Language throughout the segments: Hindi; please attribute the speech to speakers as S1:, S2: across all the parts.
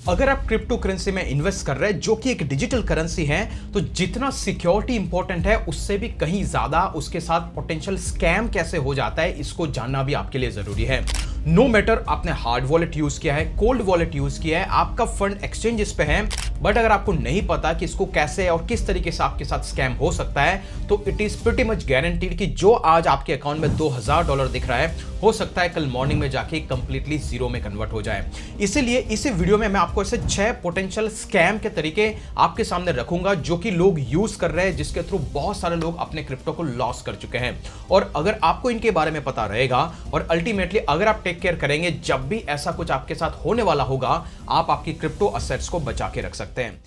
S1: अगर आप क्रिप्टो करेंसी में इन्वेस्ट कर रहे हैं जो कि एक डिजिटल करेंसी है, तो जितना सिक्योरिटी इंपॉर्टेंट है उससे भी कहीं ज्यादा उसके साथ पोटेंशियल स्कैम कैसे हो जाता है इसको जानना भी आपके लिए जरूरी है। नो मैटर आपने हार्ड वॉलेट यूज किया है, कोल्ड वॉलेट यूज किया है, आपका फंड एक्सचेंज इस पे है, बट अगर आपको नहीं पता कि इसको कैसे और किस तरीके से आपके साथ स्कैम हो सकता है, तो it is pretty much guaranteed कि जो आज आपके अकाउंट में $2000 दिख रहा है, हो सकता है कल मॉर्निंग में जाके कंप्लीटली जीरो में कन्वर्ट हो जाए। इसीलिए इस वीडियो में मैं आपको ऐसे 6 पोटेंशियल स्कैम के तरीके आपके सामने रखूंगा जो कि लोग यूज कर रहे हैं, जिसके थ्रू बहुत सारे लोग अपने क्रिप्टो को लॉस कर चुके हैं। और अगर आपको इनके बारे में पता रहेगा और अल्टीमेटली अगर आप टेक केयर करेंगे, जब भी ऐसा कुछ आपके साथ होने वाला होगा, आप आपकी क्रिप्टो असेट्स को बचा के रख सकते हैं।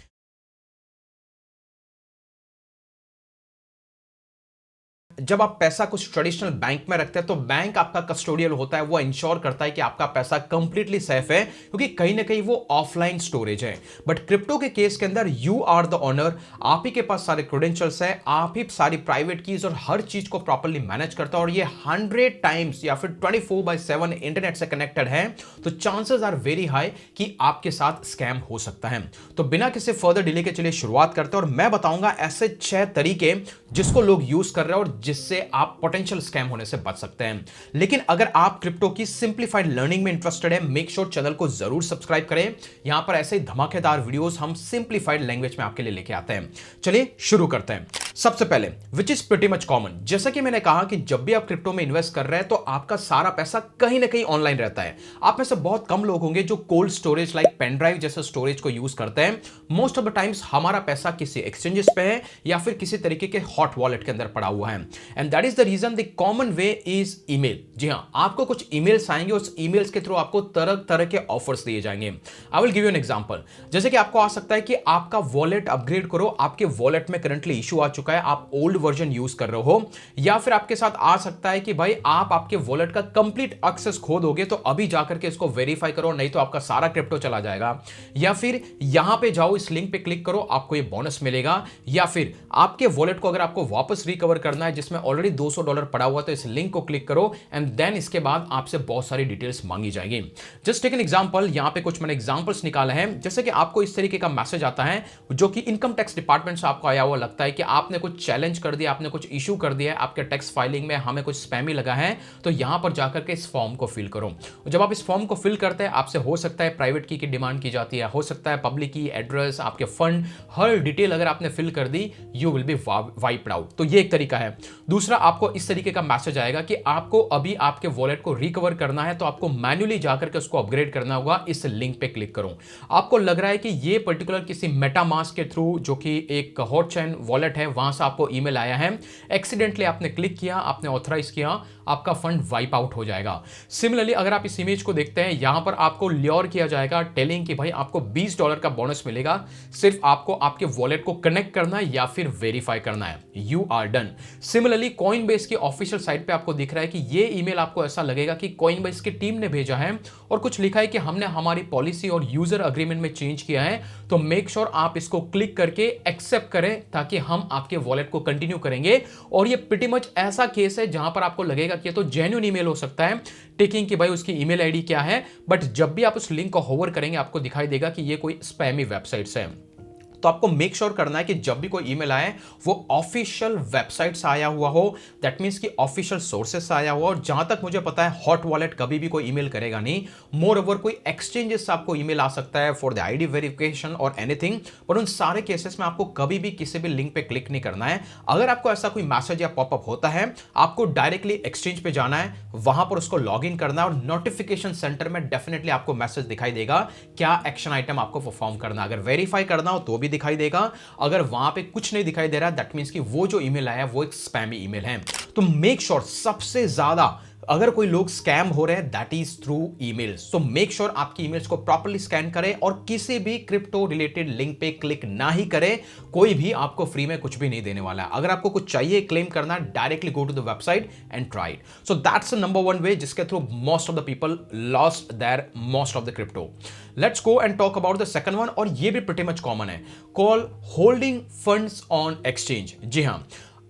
S1: जब आप पैसा कुछ ट्रेडिशनल बैंक में रखते हैं तो बैंक आपका कस्टोडियल होता है, वो इंश्योर करता है कि आपका पैसा कंप्लीटली सेफ है, क्योंकि कहीं ना कहीं वो ऑफलाइन स्टोरेज है। बट क्रिप्टो के केस के अंदर यू आर द ओनर, आप ही के पास सारे क्रेडेंशियल्स है, आप ही सारी प्राइवेट कीज और हर चीज को प्रॉपर्ली मैनेज करता है, और ये 100 टाइम्स या फिर 24/7 इंटरनेट से कनेक्टेड है, तो चांसेस आर वेरी हाई कि आपके साथ स्कैम हो सकता है। तो बिना किसी फर्दर डिले के चलिए शुरुआत करते हैं, और मैं बताऊंगा ऐसे 6 तरीके जिसको लोग यूज कर रहे हैं और जिससे आप पोटेंशियल स्कैम होने से बच सकते हैं। लेकिन अगर आप क्रिप्टो की सिंप्लीफाइड लर्निंग में इंटरेस्टेड है, मेक श्योर चैनल को जरूर सब्सक्राइब करें। यहां पर ऐसे धमाकेदार वीडियोस हम सिंप्लीफाइड लैंग्वेज में आपके लिए लेके आते हैं। चलिए शुरू करते हैं। सबसे पहले, which is pretty much common, जैसा कि मैंने कहा कि जब भी आप क्रिप्टो में इन्वेस्ट कर रहे हैं तो आपका सारा पैसा कहीं ना कहीं ऑनलाइन रहता है। आप में से बहुत कम लोग होंगे जो cold storage like pen drive जैसे स्टोरेज को यूज करते हैं। मोस्ट ऑफ द टाइम्स हमारा पैसा किसी एक्सचेंजेस पे है या फिर किसी तरीके के हॉट वॉलेट के अंदर पड़ा हुआ है, and that is the reason the common way is email. जी हाँ, आपको कुछ ईमेल्स आएंगे, उस ईमेल्स के थ्रू आपको तरह तरह के ऑफर्स दिए जाएंगे। I will give you an example. जैसे कि आपको आ सकता है कि आपका वॉलेट अपग्रेड करो, आपके वॉलेट में करंटली इशू आ चुका है, आप ओल्ड वर्जन यूज कर रहे हो, या फिर आपके साथ आ सकता है कि भाई आप आपके वॉलेट का कंप्लीट एक्सेस खो दोगे, तो अभी जाकर के इसको वेरीफाई करो, नहीं तो आपका सारा क्रिप्टो चला जाएगा। या फिर यहां पे जाओ, इस लिंक पे क्लिक करो, आपको ये बोनस मिलेगा। या फिर आपके वॉलेट को अगर आपको वापस रिकवर करना है जिसमें ऑलरेडी $200 पड़ा हुआ, तो इस लिंक को क्लिक करो, एंड देन इसके बाद आपसे बहुत सारी डिटेल्स मांगी जाएगी। जस्ट टेक एन एग्जांपल, यहां पे कुछ मैंने एग्जांपल्स निकाले हैं। जैसे कि आपको इस तरीके का मैसेज आता है जो कि इनकम टैक्स डिपार्टमेंट से आपको आया हुआ लगता है कि आपने कुछ चैलेंज कर दिया, आपने कुछ इशू कर दिया है आपके टैक्स फाइलिंग में, हमें कुछ स्पैमी लगा है, तो यहां पर जाकर के इस फॉर्म को फिल करो। जब आप इस फॉर्म को फिल करते हैं, आपसे हो सकता है प्राइवेट की डिमांड की जाती है, हो सकता है पब्लिक की, एड्रेस, आपके फंड, हर डिटेल अगर आपने फिल कर दी, you will be wiped out. तो ये एक तरीका है। दूसरा, आपको इस तरीके का मैसेज आएगा कि आपको अभी आपके वॉलेट को रिकवर करना है, तो आपको मैन्युअली जाकर के उसको अपग्रेड करना होगा, इस लिंक पे क्लिक करो। आपको लग रहा है कि ये पर्टिकुलर किसी मेटामास्क के थ्रू, जो कि एक हॉट चेन वॉलेट है, वहां से आपको ईमेल आया है, एक्सीडेंटली आपने क्लिक किया, आपने ऑथराइज किया, आपका फंड वाइप आउट हो जाएगा। सिमिलरली अगर आप इस इमेज को देखते हैं, यहां पर आपको ल्योर किया जाएगा टेलिंग कि भाई आपको $20 का बोनस मिलेगा, सिर्फ आपको आपके वॉलेट को कनेक्ट करना है या फिर वेरीफाई करना है, you are done. Similarly Coinbase की ऑफिशियल साइट पे आपको दिख रहा है कि ये ईमेल आपको ऐसा लगेगा कि कॉइनबेस की टीम ने भेजा है और कुछ लिखा है कि हमने हमारी पॉलिसी और यूजर अग्रीमेंट में चेंज किया है, तो मेक श्योर आप इसको क्लिक करके एक्सेप्ट करें ताकि हम आपके वॉलेट को कंटिन्यू करेंगे। और ये प्रीटी मच ऐसा केस है जहां पर आपको लगेगा कि ये तो जेन्युइन ईमेल हो सकता है, टेकिंग कि भाई उसकी ईमेल आईडी क्या है, बट जब भी आप उस लिंक को होवर करेंगे आपको दिखाई देगा कि ये कोई स्पैमी वेबसाइट्स है। तो आपको मेक श्योर करना है कि जब भी कोई ईमेल आए वो ऑफिशियल वेबसाइट से आया हुआ हो, दैट मींस कि ऑफिशियल सोर्सेज से आया हुआ। और जहां तक मुझे पता है हॉट वॉलेट कभी भी कोई ईमेल करेगा नहीं। मोर ओवर कोई एक्सचेंजेस से आपको ईमेल आ सकता है फॉर द आईडी वेरिफिकेशन और एनीथिंग, पर उन सारे केसेस में आपको कभी भी किसी भी लिंक पे क्लिक नहीं करना है। अगर आपको ऐसा कोई मैसेज या पॉपअप होता है, आपको डायरेक्टली एक्सचेंज पे जाना है, वहां पर उसको लॉग इन करना है, और नोटिफिकेशन सेंटर में डेफिनेटली आपको मैसेज दिखाई देगा क्या एक्शन आइटम आपको परफॉर्म करना है। अगर वेरीफाई करना हो तो भी दिखाई देगा, अगर वहां पे कुछ नहीं दिखाई दे रहा, दैट मींस कि वो जो ईमेल आया वो एक स्पैमी ईमेल है। तो मेक श्योर सबसे ज्यादा अगर कोई लोग स्कैम हो रहे हैं, that is through emails. So make sure आपकी ईमेल्स को प्रॉपर्ली स्कैन करें और किसी भी क्रिप्टो रिलेटेड लिंक पे क्लिक ना ही करें। कोई भी आपको फ्री में कुछ भी नहीं देने वाला है। अगर आपको कुछ चाहिए, क्लेम करना, directly go to the website and try it. So that's the number one way जिसके थ्रू most of the people lost their most of the crypto. Let's go and talk about the second one, और ये भी प्रीटी मच कॉमन है, call holding funds on exchange. जी हां,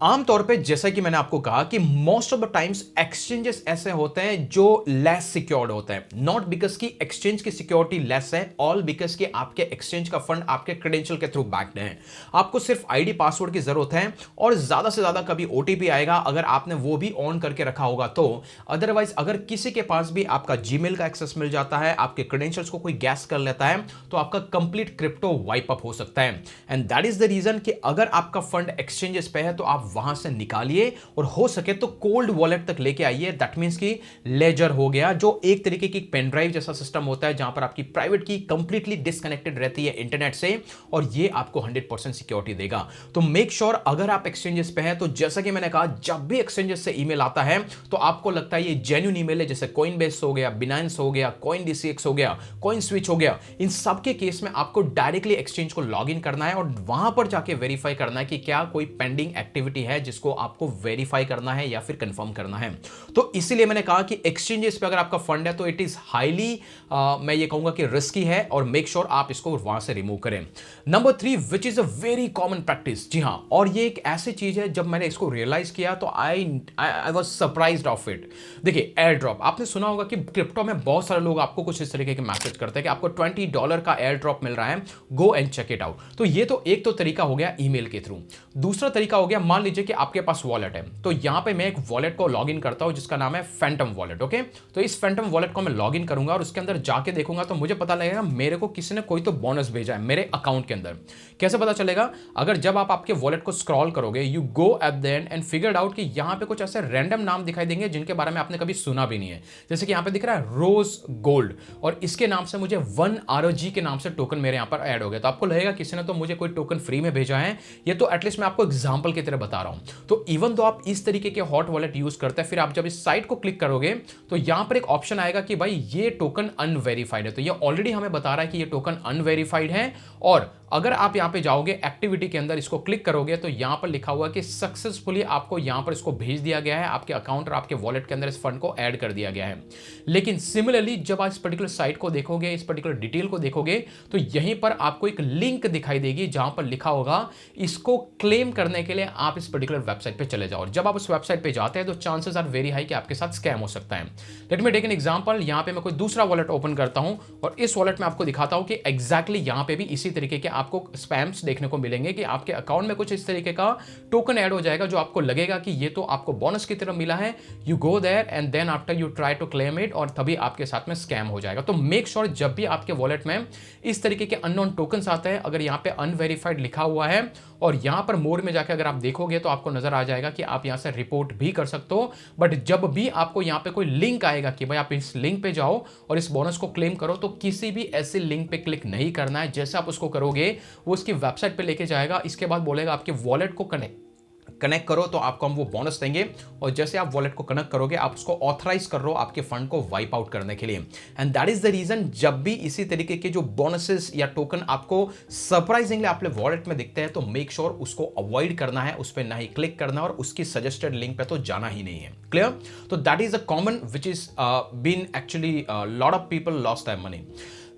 S1: आमतौर पे जैसा कि मैंने आपको कहा कि most of the times exchanges ऐसे होते हैं जो लेस सिक्योर्ड होते हैं, नॉट बिकॉज की एक्सचेंज की सिक्योरिटी लेस है, ऑल बिकॉज कि आपके एक्सचेंज का फंड आपके क्रेडेंशियल के थ्रू बैक्ड है। आपको सिर्फ आईडी पासवर्ड की जरूरत है और ज्यादा से ज्यादा कभी ओटीपी आएगा अगर आपने वो भी ऑन करके रखा होगा तो। अदरवाइज अगर किसी के पास भी आपका जीमेल का एक्सेस मिल जाता है, आपके क्रेडेंशियल्स को कोई गैस कर लेता है, तो आपका कंप्लीट क्रिप्टो वाइप अप हो सकता है। And that is the reason कि अगर आपका फंड एक्सचेंजेस पे है तो आप वहां से निकालिए और हो सके तो कोल्ड वॉलेट तक लेके आइए। दैट मींस कि लेजर हो गया, जो एक तरीके की पेन ड्राइव जैसा सिस्टम होता है जहां पर आपकी प्राइवेट की कंप्लीटली डिस्कनेक्टेड रहती है इंटरनेट से, और ये आपको 100% सिक्योरिटी देगा। तो मेक श्योर अगर आप एक्सचेंजेस पे हैं तो जैसा कि मैंने कहा, जब भी एक्सचेंजेस से ईमेल आता है तो आपको लगता है ये जेन्युइन ईमेल है, जैसे कॉइनबेस हो गया, बिनांस हो गया, CoinDCX हो गया, कॉइन स्विच हो गया, इन सब के केस में आपको डायरेक्टली एक्सचेंज को लॉग इन करना है और वहां पर जाके वेरीफाई करना है कि क्या कोई पेंडिंग एक्टिविटी है जिसको आपको वेरीफाई करना है या फिर कंफर्म करना है। तो इसीलिए मैंने कहा कि एक्सचेंजेस पे अगर आपका फंड है तो इट इज हाईली मैं ये कहूंगा कि रिस्की है, और मेक श्योर आप इसको वहां से रिमूव करें। Number 3 which is a very common practice, जी हां, और ये एक ऐसी चीज है जब मैंने इसको रियलाइज किया तो I was surprised of it. देखिए, एयर ड्रॉप, आपने सुना होगा कि क्रिप्टो में बहुत सारे लोग आपको कुछ इस तरीके के मैसेज करते हैं कि आपको $20 का एयर ड्रॉप मिल रहा है, go and check it out. तो ये तो एक तो तरीका हो गया ईमेल के थ्रू। दूसरा तरीका हो गया, मान लीजिए कि आपके पास वॉलेट है, तो यहां पे मैं एक वॉलेट को लॉग इन करता हूं जिसका नाम है फैंटम वॉलेट। ओके, तो इस फैंटम वॉलेट को मैं लॉग इन करूंगा और उसके अंदर जाके देखूंगा तो मुझे पता लगेगा मेरे को किसी ने कोई तो बोनस भेजा है मेरे अकाउंट के अंदर। कैसे पता चलेगा? अगर जब आप आपके वॉलेट को स्क्रॉल करोगे, you go at the end and figured out कि यहां पे कुछ ऐसे रैंडम नाम दिखाई देंगे जिनके बारे में आपने कभी सुना भी नहीं है। जैसे कि यहां पे दिख रहा है रोज गोल्ड, और इसके नाम से मुझे 1 ROG के नाम से टोकन मेरे यहां पर ऐड हो गया। तो आपको लगेगा किसी ने तो मुझे कोई टोकन फ्री में भेजा है। ये तो एटलीस्ट मैं आपको एग्जांपल की तरह बता रहा हूं। तो इवन दो आप इस तरीके के हॉट वॉलेट यूज करते हैं, फिर आप जब इस साइट को क्लिक करोगे तो यहां पर एक ऑप्शन आएगा कि भाई ये टोकन अनवेरीफाइड है। तो ये ऑलरेडी हमें बता रहा है कि ये टोकन अनवेरीफाइड है, और अगर आप यहां पे जाओगे एक्टिविटी के अंदर, इसको क्लिक करोगे तो यहां पर लिखा हुआ है कि सक्सेसफुली आपको यहां पर इसको भेज दिया गया है, आपके अकाउंट और आपके वॉलेट के अंदर इस फंड को ऐड कर दिया गया है। लेकिन सिमिलरली जब आप इस पर्टिकुलर साइट को देखोगे, इस पर्टिकुलर डिटेल को देखोगे, तो यहीं पर आपको एक लिंक दिखाई देगी जहां पर लिखा होगा इसको क्लेम करने के लिए आप इस पर्टिकुलर वेबसाइट पे चले जाओ। और जब आप उस वेबसाइट पे जाते हैं तो चांसेस आर वेरी हाई कि आपके साथ स्कैम हो सकता है। Let me take an example. यहां पे मैं कोई दूसरा वॉलेट ओपन करता हूं और इस वॉलेट में आपको दिखाता हूं कि एग्जैक्टली यहां पे भी इसी तरीके के आपको स्पैम्स देखने को मिलेंगे कि आपके अकाउंट में कुछ इस तरीके का टोकन ऐड हो जाएगा जो आपको लगेगा कि ये तो आपको बोनस की तरह मिला है। You go there and then after you try to claim it, और तभी आपके साथ में स्कैम हो जाएगा। तो मेक श्योर जब भी आपके वॉलेट में इस तरीके के अननोन टोकन्स आते हैं, अगर यहां पे अनवेरीफाइड लिखा हुआ है और यहां पर मोर में जाकर अगर आप देखोगे तो आपको नजर आ जाएगा कि आप यहां से रिपोर्ट भी कर सकते हो। बट जब भी आपको यहां पे कोई लिंक आएगा कि भाई आप इस लिंक पे जाओ और इस बोनस को क्लेम करो, तो किसी भी ऐसे लिंक पे क्लिक नहीं करना है। जैसे आप उसको करोगे वो उसकी वेबसाइट पे लेके जाएगा, इसके बाद बोलेगा आपके वॉलेट को कनेक्ट करो तो आपको हम वो बोनस देंगे, और जैसे आप वॉलेट को कनेक्ट करोगे आप उसको ऑथराइज कर रहे हो आपके फंड को वाइप आउट करने के लिए। And that is the reason जब भी इसी तरीके के जो बोनसेस या टोकन आपको सरप्राइजिंगली आपके वॉलेट में दिखते हैं तो मेक श्योर उसको अवॉइड करना है, उस पर ना ही क्लिक करना है और उसकी सजेस्टेड लिंक पे तो जाना ही नहीं है। क्लियर? तो that is a common which is been actually lot of people lost their money.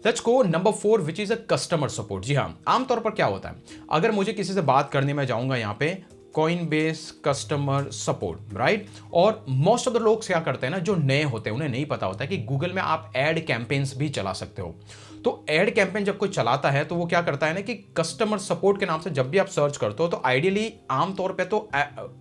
S1: Let's go number 4 which is a customer support. जी हाँ, आमतौर पर क्या होता है, अगर मुझे किसी से बात करने में जाऊंगा यहाँ पे Coinbase कस्टमर सपोर्ट, राइट, और मोस्ट ऑफ द लोग क्या करते हैं ना, जो नए होते हैं उन्हें नहीं पता होता है कि गूगल में आप एड कैंपेन्स भी चला सकते हो। तो एड कैंपेन जब कोई चलाता है तो वो क्या करता है ना कि कस्टमर सपोर्ट के नाम से जब भी आप सर्च करते हो तो आइडियली आमतौर पे तो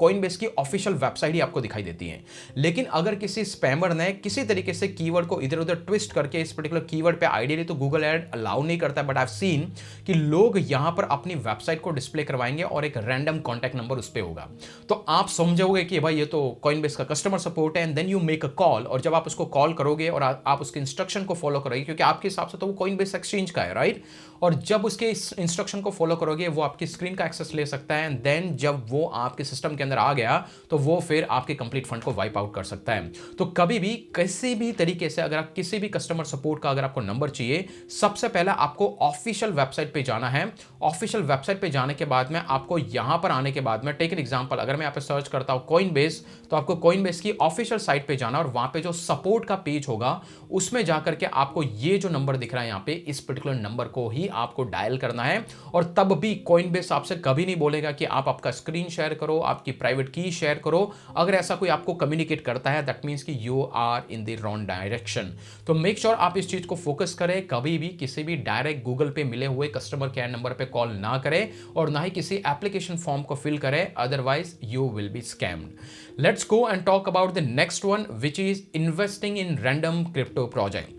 S1: Coinbase की ऑफिशियल वेबसाइट ही आपको दिखाई देती है। लेकिन अगर किसी स्पैमर ने किसी तरीके से कीवर्ड को इधर उधर ट्विस्ट करके इस पर्टिकुलर कीवर्ड पे आइडियली तो गूगल एड अलाउ नहीं करता, बट आई हैव सीन कि लोग यहां पर अपनी वेबसाइट को डिस्प्ले करवाएंगे और एक रैंडम कॉन्टैक्ट नंबर उस पर होगा। तो आप समझोगे कि भाई ये तो Coinbase का कस्टमर सपोर्ट है, and then you make a call, और जब आप उसको कॉल करोगे और आप उसके इंस्ट्रक्शन को फॉलो करोगे, क्योंकि आपके हिसाब से तो वो Coinbase एक्सचेंज का है, राइट, और जब उसके इस इंस्ट्रक्शन को फॉलो करोगे वो आपकी स्क्रीन का एक्सेस ले सकता है, एंड देन जब वो आपके सिस्टम के अंदर आ गया तो वो फिर आपके कंप्लीट फंड को वाइप आउट कर सकता है। तो कभी भी किसी भी तरीके से अगर आप किसी भी कस्टमर सपोर्ट का अगर आपको नंबर चाहिए, सबसे पहले आपको ऑफिशियल वेबसाइट पे जाना है। ऑफिशियल वेबसाइट पे जाने के बाद में आपको यहां पर आने के बाद में टेक एन एग्जांपल, अगर मैं यहाँ पे सर्च करता हूं Coinbase, तो आपको Coinbase की ऑफिशियल साइट पे जाना और वहां पे जो सपोर्ट का पेज होगा उसमें जाकर के आपको ये जो नंबर दिख रहा है यहाँ पे इस पर्टिकुलर नंबर को ही आपको डायल करना है। और तब भी कॉइनबेस आपसे कभी नहीं बोलेगा कि आप आपका स्क्रीन शेयर करो, आपकी प्राइवेट की शेयर करो। अगर ऐसा कोई आपको कम्युनिकेट करता है दैट मीन्स कि you are in the wrong direction. तो मेक श्योर आप इस चीज को फोकस करें, कभी भी किसी भी डायरेक्ट गूगल पे मिले हुए कस्टमर केयर नंबर पे कॉल ना करें और ना ही किसी एप्लीकेशन फॉर्म को फिल करें, otherwise you will be scammed. Let's go and talk about the next one which is investing in random crypto project.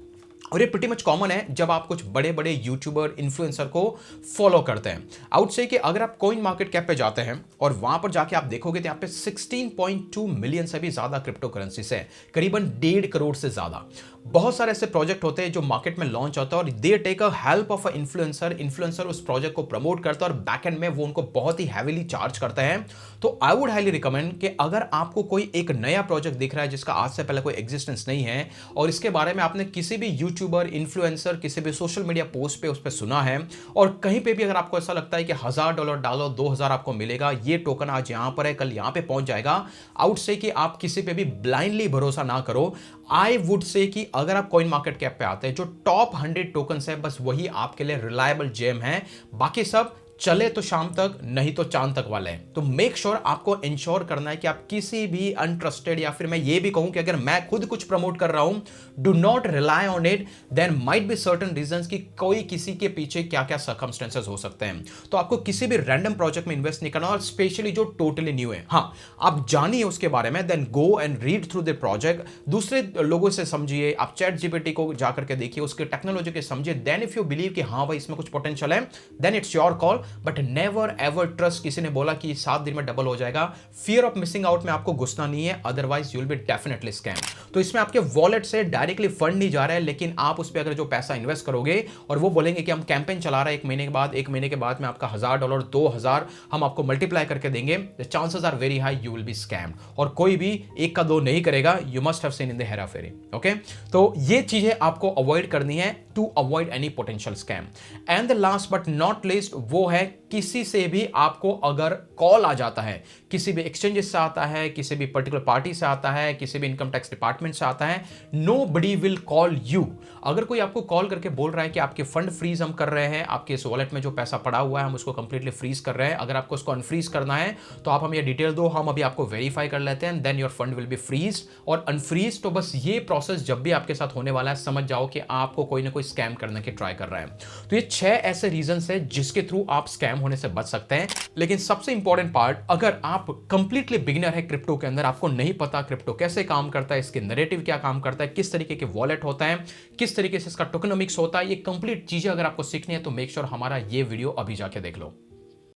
S1: और ये प्रीटी मच कॉमन है जब आप कुछ बड़े बड़े यूट्यूबर इन्फ्लुएंसर को फॉलो करते हैं। आई वुड से कि अगर आप कॉइन मार्केट कैप पे जाते हैं और वहां पर जाके आप देखोगे तो यहाँ पे 16.2 मिलियन से भी ज्यादा क्रिप्टो करेंसीज है, करीबन 1.5 करोड़ से ज्यादा। बहुत सारे ऐसे प्रोजेक्ट होते हैं जो मार्केट में लॉन्च होता है और they take a help of a influencer उस प्रोजेक्ट को प्रमोट करता है और बैक एंड में वो उनको बहुत ही हैवीली चार्ज करते हैं। तो आई वुड हाईली रिकमेंड कि अगर आपको कोई एक नया प्रोजेक्ट दिख रहा है जिसका आज से पहले कोई एग्जिस्टेंस नहीं है और इसके बारे में आपने किसी भी यूट्यूबर, इन्फ्लुएंसर, किसी भी सोशल मीडिया पोस्ट पे उस पर सुना है और कहीं पे भी अगर आपको ऐसा लगता है कि $1000 डालो 2000 आपको मिलेगा, ये टोकन आज यहां पर है कल यहां पे पहुंच जाएगा, आई वुड से कि आप किसी पे भी ब्लाइंडली भरोसा ना करो। आई वुड से कि अगर आप कॉइन मार्केट कैप पे आते हैं, जो टॉप 100 टोकन्स है बस वही आपके लिए रिलायबल जेम है, बाकी सब चले तो शाम तक नहीं तो चांद तक वाले हैं। तो मेक श्योर आपको इंश्योर करना है कि आप किसी भी अनट्रस्टेड या फिर मैं ये भी कहूं कि अगर मैं खुद कुछ प्रमोट कर रहा हूं, do not rely on it, there might be certain reasons कि कोई किसी के पीछे क्या क्या सर्कमस्टेंसेस हो सकते हैं। तो आपको किसी भी रैंडम प्रोजेक्ट में इन्वेस्ट नहीं करना, और स्पेशली जो टोटली न्यू है। हाँ, आप जानिए उसके बारे में, then go and read through the project, दूसरे लोगों से समझिए, आप चैट जीपीटी को जाकर के देखिए, उसके टेक्नोलॉजी के समझिए, देन इफ यू बिलीव कि हाँ भाई इसमें कुछ पोटेंशियल है, then it's your call. But never ever trust किसी ने बोला कि 7 दिन में डबल हो जाएगा। फियर ऑफ मिसिंग आउट में आपको घुसना नहीं है, otherwise you will be definitely scam. तो इसमें आपके वॉलेट से डायरेक्टली फंड नहीं जा रहा है, लेकिन आप उस पर अगर जो पैसा इन्वेस्ट करोगे और वो बोलेंगे कि हम कैंपेन चला रहे हैं 1 महीने के बाद, 1 महीने के बाद में आपका $1000 2000 हम आपको मल्टीप्लाई करके देंगे, the chances are very high you will be scammed. और कोई भी 1 का 2 नहीं करेगा, you must have seen in the Hera Pheri. Okay, तो ये चीजें आपको अवॉइड करनी है to avoid any potential scam. And the last but not least वो है, किसी से भी आपको अगर कॉल आ जाता है, किसी भी एक्सचेंजेस से आता है, किसी भी पर्टिकुलर पार्टी से आता है, किसी भी इनकम टैक्स डिपार्टमेंट से आता है, नोबडी विल कॉल यू। अगर कोई आपको कॉल करके बोल रहा है कि आपके फंड फ्रीज हम कर रहे हैं, आपके इस वॉलेट में जो पैसा पड़ा हुआ है हम उसको कंप्लीटली फ्रीज कर रहे हैं, अगर आपको उसको अनफ्रीज करना है तो आप हमें ये डिटेल दो, हम अभी आपको वेरीफाई कर लेते हैं, then your fund will be freeze और अनफ्रीज। तो बस ये प्रोसेस जब भी आपके साथ होने वाला है, समझ जाओ कि आपको कोई ना कोई स्कैम करने की ट्राई कर रहा है। तो ये 6 ऐसे रीजन है जिसके थ्रू आप स्कैम होने से बच सकते हैं। लेकिन सबसे इंपॉर्टेंट पार्ट, अगर आप कंप्लीटली बिगिनर है क्रिप्टो के अंदर, आपको नहीं पता क्रिप्टो कैसे काम करता है, इसके नैरेटिव क्या काम करता है, किस तरीके के वॉलेट होता है, किस तरीके से इसका टोकेनोमिक्स होता है, ये कंप्लीट चीजें अगर आपको सीखनी है तो मेक श्योर हमारा ये वीडियो अभी जाके देख लो।